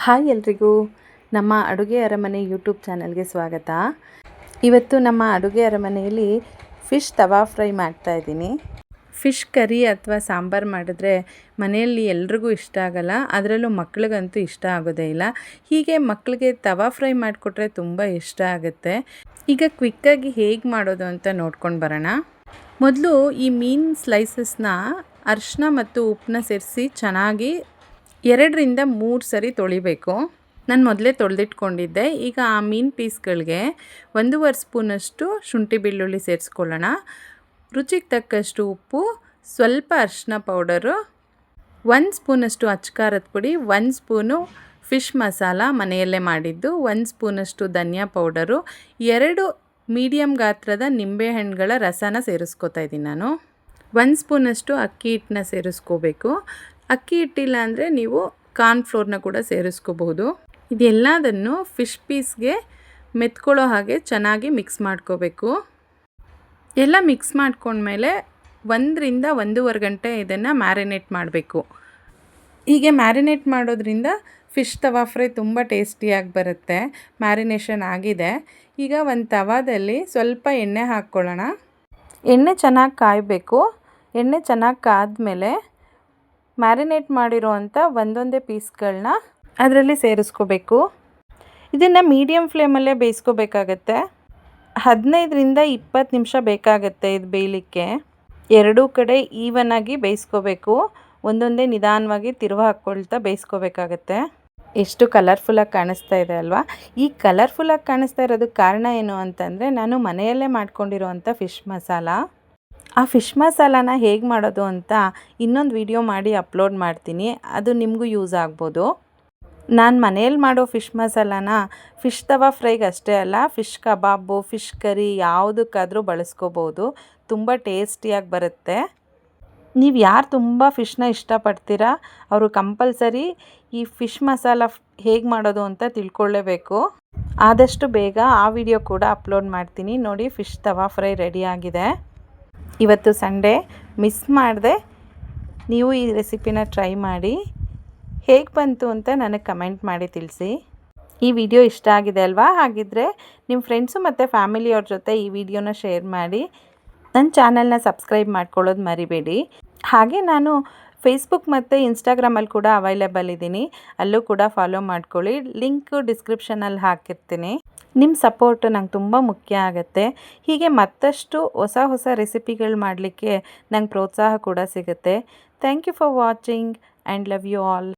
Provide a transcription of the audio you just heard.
Hi ಎಲ್ರಿಗೂ ನಮ್ಮ ಅಡುಗೆ ಅರಮನೆ ಯೂಟ್ಯೂಬ್ ಚಾನಲ್ಗೆ ಸ್ವಾಗತ. ಇವತ್ತು ನಮ್ಮ ಅಡುಗೆ ಅರಮನೆಯಲ್ಲಿ ಫಿಶ್ ತವಾ ಫ್ರೈ ಮಾಡ್ತಾಯಿದ್ದೀನಿ. ಫಿಶ್ ಕರಿ ಅಥವಾ ಸಾಂಬಾರು ಮಾಡಿದ್ರೆ ಮನೆಯಲ್ಲಿ ಎಲ್ರಿಗೂ ಇಷ್ಟ ಆಗಲ್ಲ, ಅದರಲ್ಲೂ ಮಕ್ಳಿಗಂತೂ ಇಷ್ಟ ಆಗೋದೇ ಇಲ್ಲ. ಹೀಗೆ ಮಕ್ಕಳಿಗೆ ತವಾ ಫ್ರೈ ಮಾಡಿಕೊಟ್ರೆ ತುಂಬ ಇಷ್ಟ ಆಗುತ್ತೆ. ಈಗ ಕ್ವಿಕ್ಕಾಗಿ ಹೇಗೆ ಮಾಡೋದು ಅಂತ ನೋಡ್ಕೊಂಡು ಬರೋಣ. ಮೊದಲು ಈ ಮೀನು ಸ್ಲೈಸಸ್ನ ಅರಿಶಿನ ಮತ್ತು ಉಪ್ಪನ್ನ ಸೇರಿಸಿ ಚೆನ್ನಾಗಿ 2ರಿಂದ 3 ಸರಿ ತೊಳಿಬೇಕು. ನಾನು ಮೊದಲೇ ತೊಳೆದಿಟ್ಕೊಂಡಿದ್ದೆ. ಈಗ ಆ ಮೀನು ಪೀಸ್ಗಳಿಗೆ 1.5 ಸ್ಪೂನಷ್ಟು ಶುಂಠಿ ಬೆಳ್ಳುಳ್ಳಿ ಸೇರಿಸ್ಕೊಳ್ಳೋಣ. ರುಚಿಗೆ ತಕ್ಕಷ್ಟು ಉಪ್ಪು, ಸ್ವಲ್ಪ ಅರಿಶಿನ ಪೌಡರು, 1 ಸ್ಪೂನಷ್ಟು ಅಚ್ಚಕಾರದ ಪುಡಿ, 1 ಸ್ಪೂನು ಫಿಶ್ ಮಸಾಲ ಮನೆಯಲ್ಲೇ ಮಾಡಿದ್ದು, 1 ಸ್ಪೂನಷ್ಟು ಧನಿಯಾ ಪೌಡರು, 2 ಮೀಡಿಯಮ್ ಗಾತ್ರದ ನಿಂಬೆಹಣ್ಣುಗಳ ರಸನ ಸೇರಿಸ್ಕೊತಾ ಇದ್ದೀನಿ ನಾನು. 1 ಸ್ಪೂನಷ್ಟು ಅಕ್ಕಿ ಹಿಟ್ಟನ್ನ ಸೇರಿಸ್ಕೋಬೇಕು. ಅಕ್ಕಿ ಹಿಟ್ಟಿಲ್ಲ ಅಂದರೆ ನೀವು ಕಾರ್ನ್ಫ್ಲೋರ್ನ ಕೂಡ ಸೇರಿಸ್ಕೋಬಹುದು. ಇದೆಲ್ಲದನ್ನು ಫಿಶ್ ಪೀಸ್ಗೆ ಮೆತ್ಕೊಳ್ಳೋ ಹಾಗೆ ಚೆನ್ನಾಗಿ ಮಿಕ್ಸ್ ಮಾಡ್ಕೋಬೇಕು. ಎಲ್ಲ ಮಿಕ್ಸ್ ಮಾಡ್ಕೊಂಡ್ಮೇಲೆ 1ರಿಂದ 1.5 ಗಂಟೆ ಇದನ್ನು ಮ್ಯಾರಿನೇಟ್ ಮಾಡಬೇಕು. ಹೀಗೆ ಮ್ಯಾರಿನೇಟ್ ಮಾಡೋದ್ರಿಂದ ಫಿಶ್ ತವಾ ಫ್ರೈ ತುಂಬ ಟೇಸ್ಟಿಯಾಗಿ ಬರುತ್ತೆ. ಮ್ಯಾರಿನೇಷನ್ ಆಗಿದೆ. ಈಗ ಒಂದು ತವಾದಲ್ಲಿ ಸ್ವಲ್ಪ ಎಣ್ಣೆ ಹಾಕ್ಕೊಳ್ಳೋಣ. ಎಣ್ಣೆ ಚೆನ್ನಾಗಿ ಕಾಯಬೇಕು. ಎಣ್ಣೆ ಚೆನ್ನಾಗಿ ಕಾದ್ಮೇಲೆ ಮ್ಯಾರಿನೇಟ್ ಮಾಡಿರೋ ಅಂಥ ಒಂದೊಂದೇ ಪೀಸ್ಗಳನ್ನ ಅದರಲ್ಲಿ ಸೇರಿಸ್ಕೋಬೇಕು. ಇದನ್ನು ಮೀಡಿಯಮ್ ಫ್ಲೇಮಲ್ಲೇ ಬೇಯಿಸ್ಕೋಬೇಕಾಗತ್ತೆ. 15ರಿಂದ 20 ನಿಮಿಷ ಬೇಕಾಗತ್ತೆ ಇದು ಬೇಯಲಿಕ್ಕೆ. ಎರಡೂ ಕಡೆ ಈವನಾಗಿ ಬೇಯಿಸ್ಕೋಬೇಕು. ಒಂದೊಂದೇ ನಿಧಾನವಾಗಿ ತಿರುವು ಹಾಕ್ಕೊಳ್ತಾ ಬೇಯಿಸ್ಕೋಬೇಕಾಗತ್ತೆ. ಎಷ್ಟು ಕಲರ್ಫುಲ್ಲಾಗಿ ಕಾಣಿಸ್ತಾ ಇದೆ ಅಲ್ವಾ? ಈ ಕಲರ್ಫುಲ್ಲಾಗಿ ಕಾಣಿಸ್ತಾ ಇರೋದಕ್ಕೆ ಕಾರಣ ಏನು ಅಂತಂದರೆ, ನಾನು ಮನೆಯಲ್ಲೇ ಮಾಡ್ಕೊಂಡಿರೋವಂಥ ಫಿಶ್ ಮಸಾಲ. ಆ ಫಿಶ್ ಮಸಾಲಾನ ಹೇಗೆ ಮಾಡೋದು ಅಂತ ಇನ್ನೊಂದು ವಿಡಿಯೋ ಮಾಡಿ ಅಪ್ಲೋಡ್ ಮಾಡ್ತೀನಿ. ಅದು ನಿಮಗೂ ಯೂಸ್ ಆಗ್ಬೋದು. ನಾನು ಮನೆಯಲ್ಲಿ ಮಾಡೋ ಫಿಶ್ ಮಸಾಲಾನ ಫಿಶ್ ತವಾ ಫ್ರೈಗೆ ಅಷ್ಟೇ ಅಲ್ಲ, ಫಿಶ್ ಕಬಾಬು, ಫಿಶ್ ಕರಿ ಯಾವುದಕ್ಕಾದರೂ ಬಳಸ್ಕೋಬೋದು. ತುಂಬ ಟೇಸ್ಟಿಯಾಗಿ ಬರುತ್ತೆ. ನೀವು ಯಾರು ತುಂಬ ಫಿಶ್ನ ಇಷ್ಟಪಡ್ತೀರಾ ಅವರು ಕಂಪಲ್ಸರಿ ಈ ಫಿಶ್ ಮಸಾಲ ಹೇಗೆ ಮಾಡೋದು ಅಂತ ತಿಳ್ಕೊಳ್ಳೇಬೇಕು. ಆದಷ್ಟು ಬೇಗ ಆ ವಿಡಿಯೋ ಕೂಡ ಅಪ್ಲೋಡ್ ಮಾಡ್ತೀನಿ. ನೋಡಿ, ಫಿಶ್ ತವಾ ಫ್ರೈ ರೆಡಿಯಾಗಿದೆ. ಇವತ್ತು ಸಂಡೇ ಮಿಸ್ ಮಾಡದೆ ನೀವು ಈ ರೆಸಿಪಿನ ಟ್ರೈ ಮಾಡಿ. ಹೇಗೆ ಬಂತು ಅಂತ ನನಗೆ ಕಮೆಂಟ್ ಮಾಡಿ ತಿಳಿಸಿ. ಈ ವಿಡಿಯೋ ಇಷ್ಟ ಆಗಿದೆ ಅಲ್ವಾ? ಹಾಗಿದ್ದರೆ ನಿಮ್ಮ ಫ್ರೆಂಡ್ಸು ಮತ್ತು ಫ್ಯಾಮಿಲಿಯವ್ರ ಜೊತೆ ಈ ವಿಡಿಯೋನ ಶೇರ್ ಮಾಡಿ. ನನ್ನ ಚಾನಲ್ನ ಸಬ್ಸ್ಕ್ರೈಬ್ ಮಾಡ್ಕೊಳ್ಳೋದು ಮರಿಬೇಡಿ. ಹಾಗೆ ನಾನು ಫೇಸ್ಬುಕ್ ಮತ್ತು ಇನ್ಸ್ಟಾಗ್ರಾಮಲ್ಲಿ ಕೂಡ ಅವೈಲೇಬಲ್ ಇದ್ದೀನಿ. ಅಲ್ಲೂ ಕೂಡ ಫಾಲೋ ಮಾಡ್ಕೊಳ್ಳಿ. ಲಿಂಕು ಡಿಸ್ಕ್ರಿಪ್ಷನಲ್ಲಿ ಹಾಕಿರ್ತೀನಿ. ನಿಮ್ಮ ಸಪೋರ್ಟು ನಂಗೆ ತುಂಬ ಮುಖ್ಯ ಆಗುತ್ತೆ. ಹೀಗೆ ಮತ್ತಷ್ಟು ಹೊಸ ರೆಸಿಪಿಗಳು ಮಾಡಲಿಕ್ಕೆ ನಂಗೆ ಪ್ರೋತ್ಸಾಹ ಕೂಡ ಸಿಗುತ್ತೆ. Thank you for watching and love you all.